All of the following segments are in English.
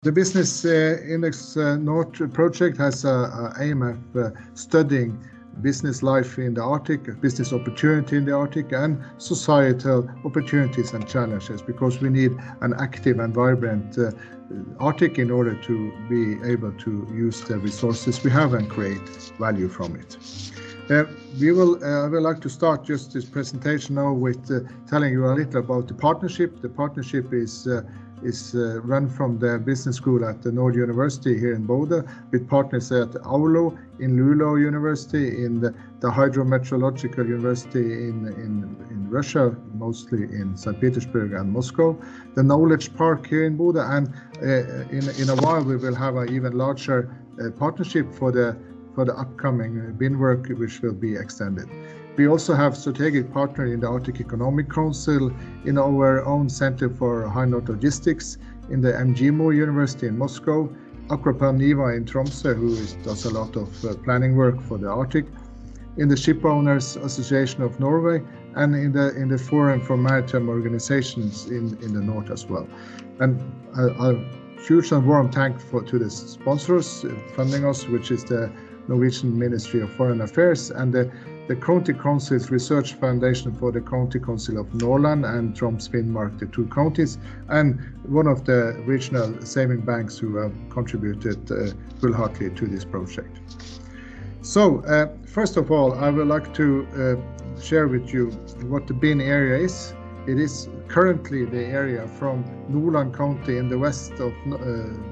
The Business Index North project has an aim of studying business life in the Arctic, business opportunity in the Arctic, and societal opportunities and challenges, because we need an active and vibrant Arctic in order to be able to use the resources we have and create value from it. I would like to start just this presentation now with telling you a little about the partnership. The partnership is run from the business school at the Nord University here in Bodø, with partners at Aulo, in Luleå University, in the Hydrometeorological University in Russia, mostly in St. Petersburg and Moscow, the Knowledge Park here in Bodø, and in a while we will have an even larger partnership for the upcoming BIN work, which will be extended. We also have strategic partner in the Arctic Economic Council, in our own Center for High North Logistics, in the MGIMO University in Moscow, Aquaplan Niva in Tromsø, who does a lot of planning work for the Arctic, in the Ship Owners Association of Norway, and in the Forum for Maritime Organizations in the north as well. And a huge and warm thank to the sponsors funding us, which is the Norwegian Ministry of Foreign Affairs and the County Council's Research Foundation for the County Council of Norland and Troms Finnmark, the two counties, and one of the regional saving banks who have contributed full-heartedly to this project. So, first of all, I would like to share with you what the BIN area is. It is currently the area from Nordland County in the west of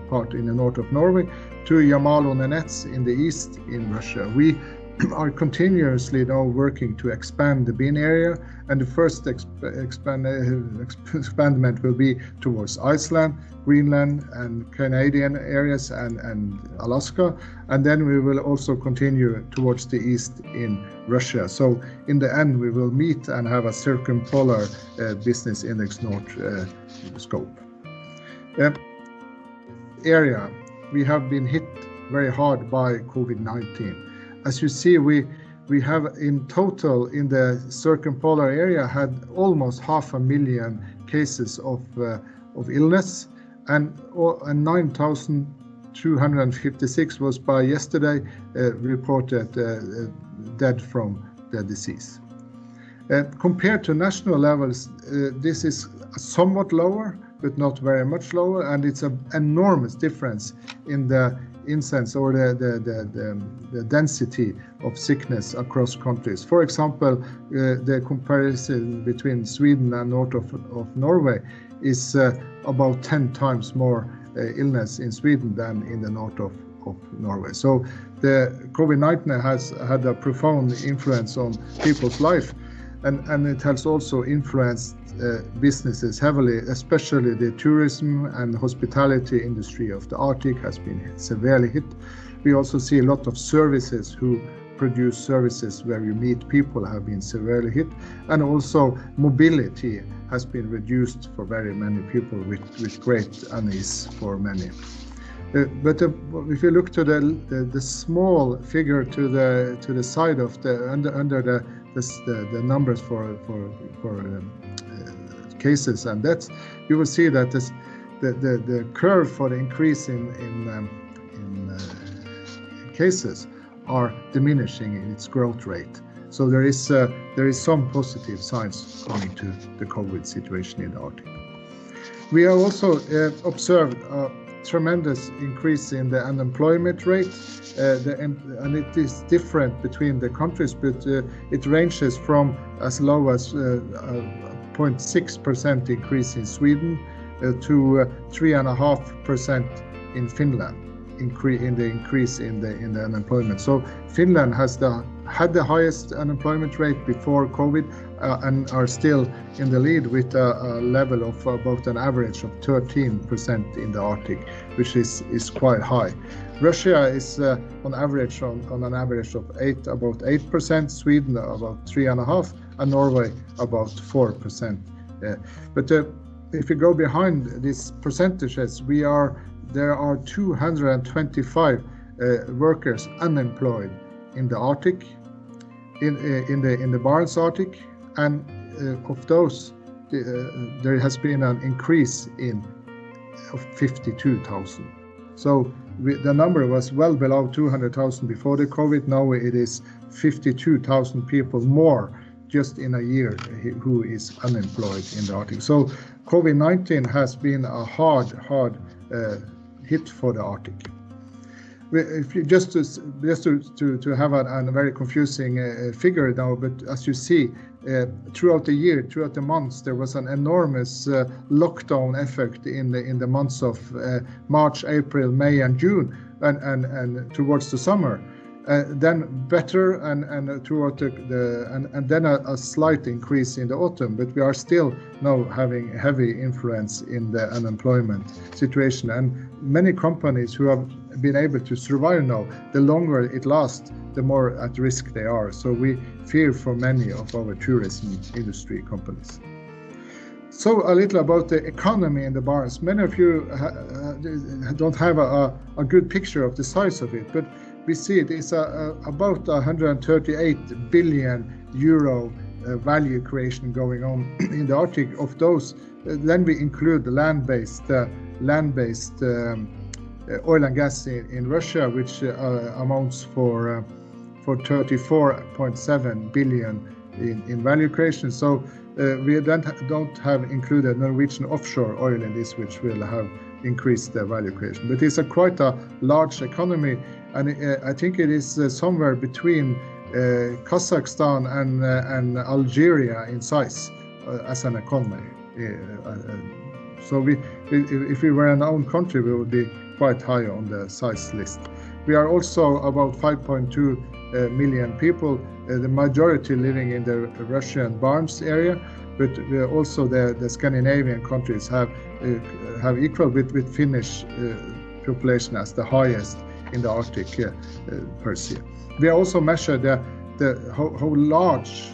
part in the north of Norway to Jamalo-Nenets in the east in Russia. We are continuously now working to expand the BIN area, and the first expandment will be towards Iceland, Greenland, and Canadian areas, and Alaska, and then we will also continue towards the east in Russia. So in the end we will meet and have a circumpolar Business Index North scope. Area, we have been hit very hard by COVID-19. As you see, we have in total in the circumpolar area had almost 500,000 cases of illness, and 9,256 was by yesterday reported dead from the disease. Compared to national levels, this is somewhat lower, but not very much lower, and it's an enormous difference in the incidence or the density of sickness across countries. For example, the comparison between Sweden and north of Norway is about 10 times more illness in Sweden than in the north of Norway. So the COVID-19 has had a profound influence on people's life, and it has also influenced businesses heavily, especially the tourism and hospitality industry of the Arctic has been severely hit. We also see a lot of services who produce services where you meet people have been severely hit, and also mobility has been reduced for very many people with great unease for many. But if you look to the small figure to the side of the under the numbers for cases and deaths, you will see that the curve for the increase in cases are diminishing in its growth rate. So there is some positive signs coming to the COVID situation in the Arctic. We have also observed a tremendous increase in the unemployment rate, and it is different between the countries, but it ranges from as low as 0.6% increase in Sweden to 3.5% in Finland, in the increase in the unemployment. So Finland has had the highest unemployment rate before COVID and are still in the lead with a level of about an average of 13% in the Arctic, which is quite high. Russia is on average on an average of about 8%, Sweden about 3.5%, and Norway about 4%. But if you go behind these percentages, there are 225 workers unemployed in the Arctic, in the Barents Arctic, and of those there has been an increase in of 52,000. So the number was well below 200,000 before the COVID. Now it is 52,000 people more just in a year who is unemployed in the Arctic. So COVID-19 has been a hard hit for the Arctic. If you just to have a very confusing figure now, but as you see, throughout the year, throughout the months, there was an enormous lockdown effect in the months of March, April, May, and June, and towards the summer. Then better and throughout and then a slight increase in the autumn, but we are still now having heavy influence in the unemployment situation, and many companies who have been able to survive now, the longer it lasts, the more at risk they are. So we fear for many of our tourism industry companies. So a little about the economy in the Barents. Many of you don't have a good picture of the size of it, but we see it is about 138 billion euro value creation going on in the Arctic. Of those, then we include the land-based oil and gas in Russia, which amounts for 34.7 billion in value creation. So we don't have included Norwegian offshore oil in this, which will have increased the value creation. But it's quite a large economy, and I think it is somewhere between Kazakhstan and Algeria in size as an economy. So if we were an own country, we would be quite high on the size list. We are also about 5.2 million people, the majority living in the Russian Barents area, but also the Scandinavian countries have equal with Finnish population as the highest in the Arctic per se. We also measure how large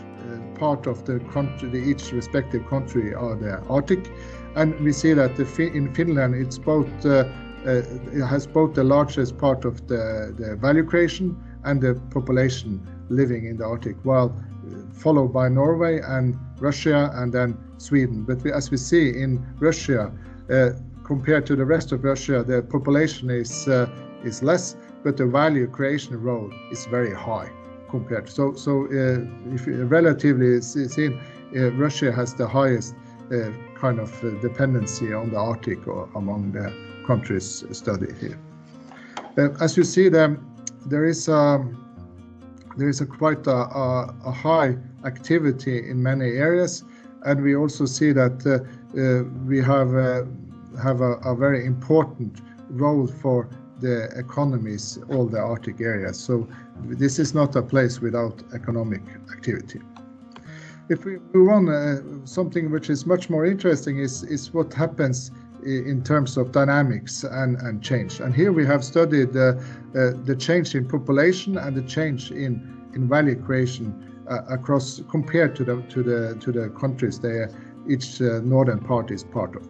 part of the country, each respective country, are the Arctic, and we see that in Finland it's both it has both the largest part of the value creation and the population living in the Arctic, while followed by Norway and Russia and then Sweden. But as we see in Russia, compared to the rest of Russia, the population is less, but the value creation role is very high compared. So if relatively seen, Russia has the highest kind of dependency on the Arctic among the countries studied here. As you see, there is quite a high activity in many areas, and we also see that we have a very important role for the economies, all the Arctic areas. So this is not a place without economic activity. If we move on, something which is much more interesting is what happens in terms of dynamics and change. And here we have studied the change in population and the change in value creation across, compared to the countries each northern part is part of.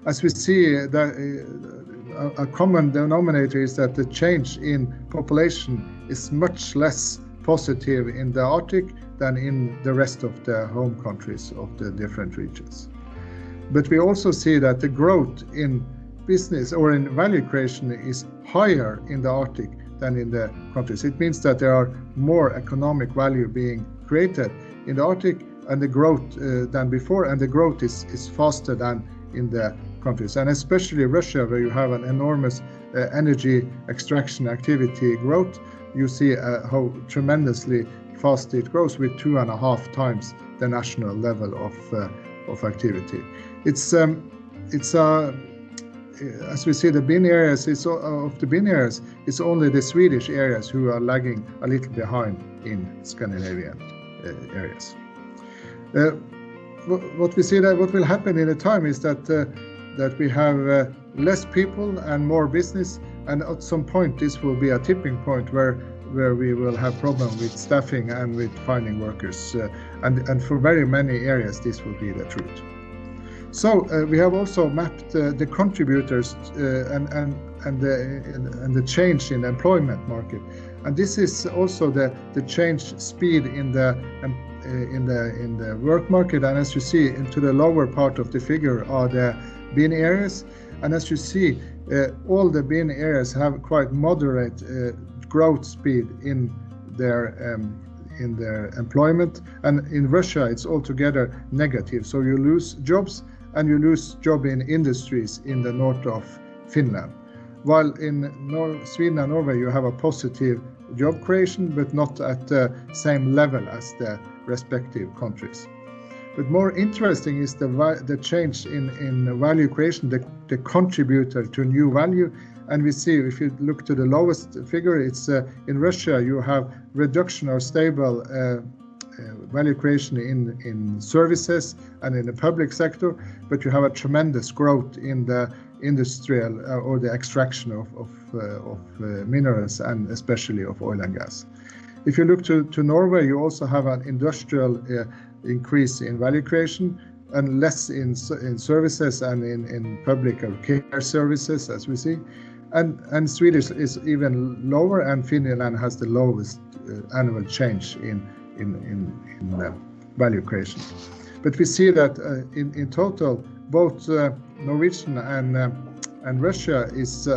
As we see, a common denominator is that the change in population is much less positive in the Arctic than in the rest of the home countries of the different regions. But we also see that the growth in business or in value creation is higher in the Arctic than in the countries. It means that there are more economic value being created in the Arctic and the growth than before, and the growth is faster than in the countries, and especially Russia, where you have an enormous energy extraction activity growth. You see how tremendously fast it grows, with 2.5 times the national level of activity. It's as we see, the bin areas it's only the Swedish areas who are lagging a little behind in Scandinavian areas. What we see that what will happen in a time is that we have less people and more business, and at some point this will be a tipping point where we will have problem with staffing and with finding workers, and for very many areas this will be the truth. So we have also mapped the contributors and the change in the employment market, and this is also the change speed in the work market. And as you see, into the lower part of the figure are the bin areas, And as you see, all the bin areas have quite moderate growth speed in their employment, and in Russia it's altogether negative. So you lose jobs, and you lose job in industries in the north of Finland. While in Sweden and Norway you have a positive job creation, but not at the same level as the respective countries. But more interesting is the change in value creation, the contributor to new value. And we see, if you look to the lowest figure, it's in Russia you have reduction or stable value creation in services and in the public sector, but you have a tremendous growth in the industrial or the extraction of minerals, and especially of oil and gas. If you look to Norway, you also have an industrial increase in value creation, and less in services and in public care services, as we see. And Sweden is even lower, and Finland has the lowest annual change in value creation. But we see that in total, both Norwegian and Russia is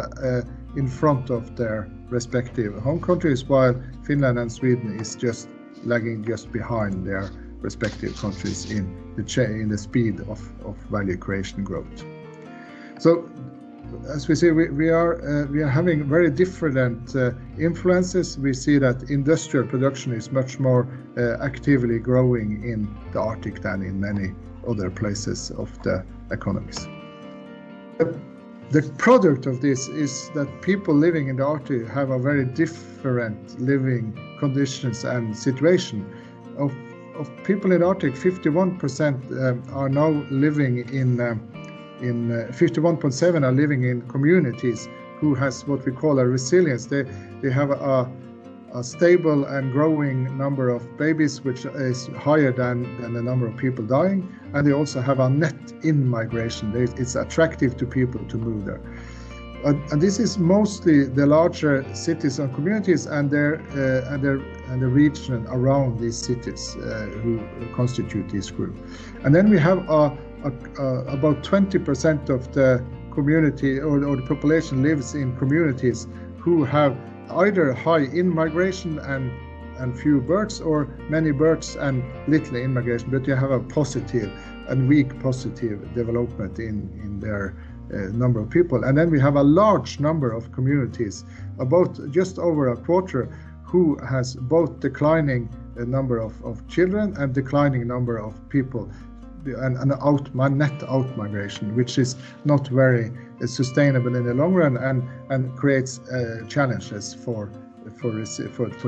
in front of their respective home countries, while Finland and Sweden is just lagging just behind their respective countries in the speed of value creation growth. So, as we see, we are having very different influences. We see that industrial production is much more actively growing in the Arctic than in many other places of the economies. The product of this is that people living in the Arctic have a very different living conditions and situation. Of people in the Arctic, 51% are now living in 51.7 are living in communities who has what we call a resilience. They have a stable and growing number of babies, which is higher than the number of people dying, and they also have a net in-migration. It's attractive to people to move there. And this is mostly the larger cities and communities and the region around these cities who constitute this group. And then we have about 20% of the community or the population lives in communities who have either high in-migration and few births, or many births and little in-migration, but you have a positive and weak positive development in their number of people. And then we have a large number of communities, about just over a quarter, who has both declining number of children and declining number of people, and net out migration, which is not very sustainable in the long run, and creates challenges for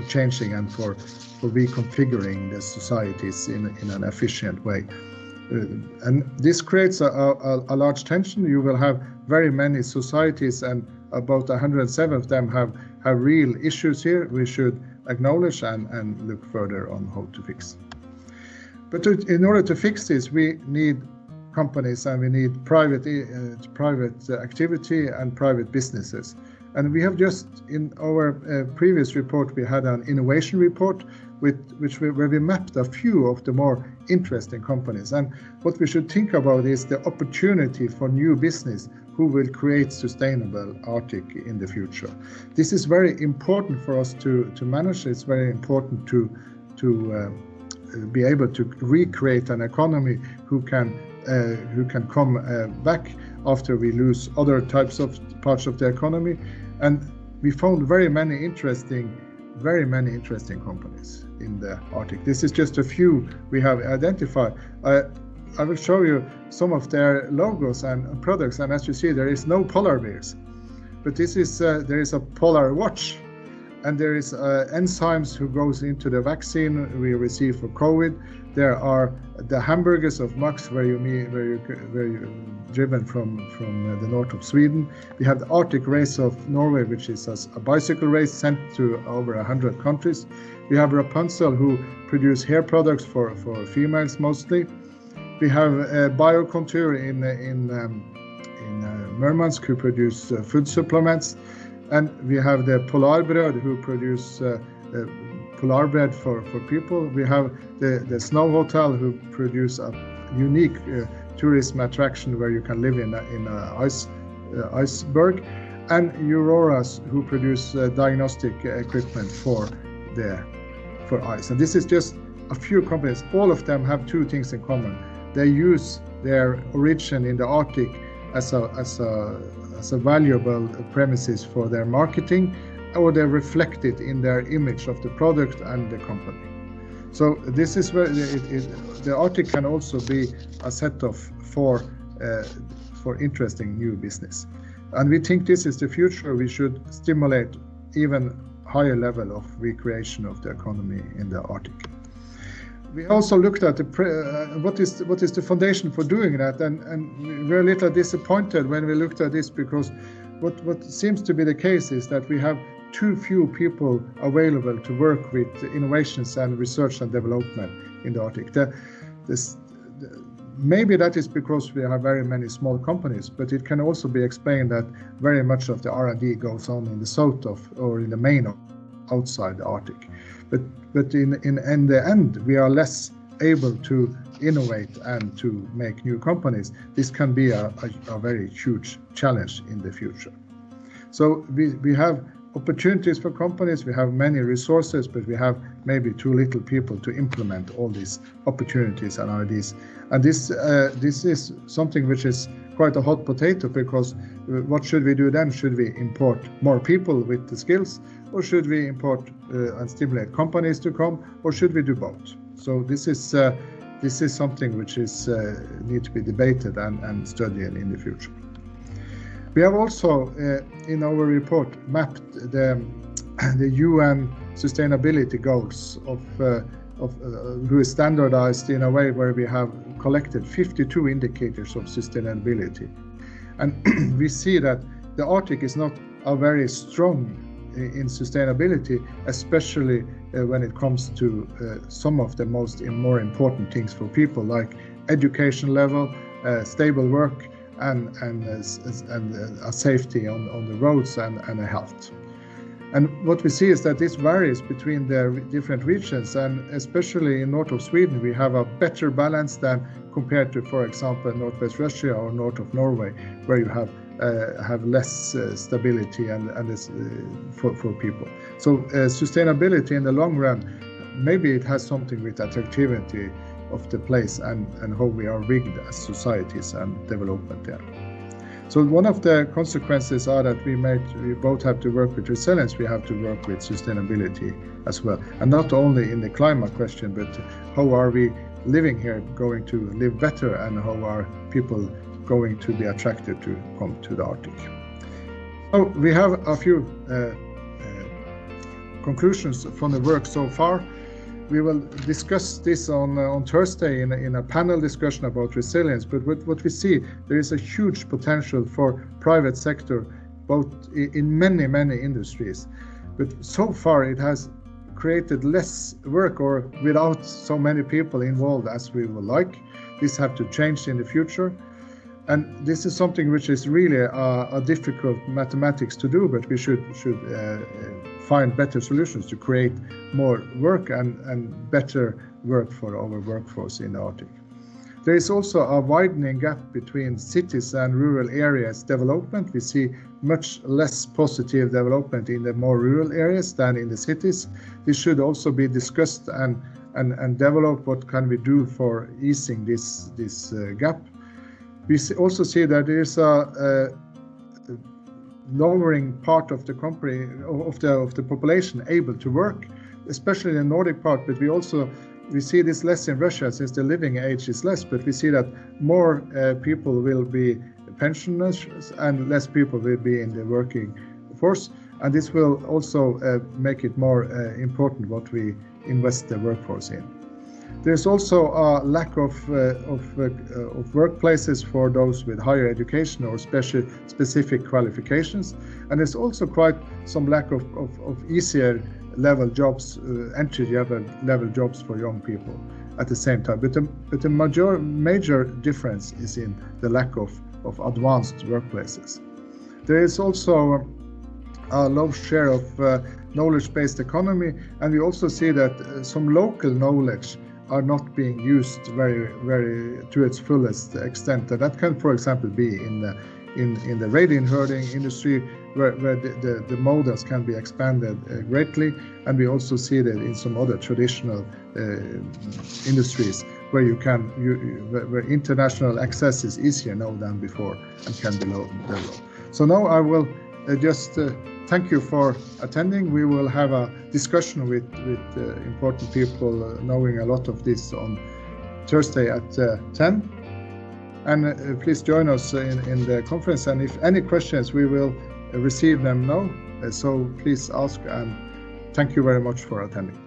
changing and for reconfiguring the societies in an efficient way. And this creates a large tension. You will have very many societies, and about 107 of them have real issues here we should acknowledge and look further on how to fix. But in order to fix this, we need companies, and we need private activity and private businesses. And we have just, in our previous report, we had an innovation report where we mapped a few of the more interesting companies. And what we should think about is the opportunity for new business who will create sustainable Arctic in the future. This is very important for us to manage. It's very important to be able to recreate an economy who can come back after we lose other types of parts of the economy. And we found very many interesting companies in the Arctic. This is just a few we have identified. I will show you some of their logos and products, and as you see, there is no polar bears, but there is a polar watch, and there is enzymes who goes into the vaccine we receive for COVID. There are the hamburgers of Max, where you're driven from the north of Sweden. We have the Arctic Race of Norway, which is a bicycle race sent to over 100 countries. We have Rapunzel, who produce hair products for females mostly. We have Biocontour in Murmansk, who produce food supplements. And we have the Polarbröd, who produce polar bread for people. We have the Snow Hotel, who produce a unique tourism attraction where you can live in a ice iceberg, and Auroras, who produce diagnostic equipment for ice. And this is just a few companies. All of them have two things in common. They use their origin in the Arctic as a valuable premises for their marketing, or they reflect it in their image of the product and the company. So this is where the Arctic can also be a set-off for interesting new business. And we think this is the future. We should stimulate even higher level of recreation of the economy in the Arctic. We also looked at what is the foundation for doing that, and we were a little disappointed when we looked at this, because what seems to be the case is that we have too few people available to work with innovations and research and development in the Arctic. Maybe that is because we have very many small companies, but it can also be explained that very much of the R&D goes on in the south or in the main outside the Arctic. But in the end, we are less able to innovate and to make new companies. This can be a very huge challenge in the future. So we have opportunities for companies, we have many resources, but we have maybe too little people to implement all these opportunities and ideas. And this is something which is quite a hot potato, because what should we do then? Should we import more people with the skills, or should we import and stimulate companies to come, or should we do both? So this is something which is need to be debated and studied in the future. We have also in our report mapped the UN sustainability goals of who is standardized in a way where we have collected 52 indicators of sustainability. And we see that the Arctic is not a very strong in sustainability, especially when it comes to some of the more important things for people, like education level, stable work, and a safety on the roads and a health. And what we see is that this varies between the different regions, and especially in north of Sweden, we have a better balance than compared to, for example, northwest Russia or north of Norway, where you have less stability and for people. So sustainability in the long run, maybe it has something with attractivity of the place and how we are rigged as societies and development there. So one of the consequences are that we both have to work with resilience, we have to work with sustainability as well. And not only in the climate question, but how are we living here going to live better, and how are people going to be attracted to come to the Arctic. So we have a few conclusions from the work so far. We will discuss this on Thursday in a panel discussion about resilience. But what we see, there is a huge potential for private sector, both in many industries. But so far it has created less work, or without so many people involved as we would like. This have to change in the future. And this is something which is really a difficult mathematics to do, but we should find better solutions to create more work and better work for our workforce in the Arctic. There is also a widening gap between cities and rural areas development. We see much less positive development in the more rural areas than in the cities. This should also be discussed and develop what can we do for easing this gap. We also see that there is a lowering part of the country, of the population able to work, especially in the Nordic part. But we see this less in Russia, since the living age is less. But we see that more people will be pensioners and less people will be in the working force. And this will also make it more important what we invest the workforce in. There's also a lack of workplaces for those with higher education or specific qualifications, and there's also quite some lack of easier level jobs, entry level jobs for young people at the same time. But the major difference is in the lack of advanced workplaces. There is also a low share of knowledge-based economy, and we also see that some local knowledge are not being used very to its fullest extent. And that can, for example, be in in the radio herding industry, where the models can be expanded greatly, and we also see that in some other traditional industries where where international access is easier now than before and can be low. So now I will just thank you for attending. We will have a discussion with important people knowing a lot of this on Thursday at 10. And please join us in the conference. And if any questions, we will receive them now. So please ask, and thank you very much for attending.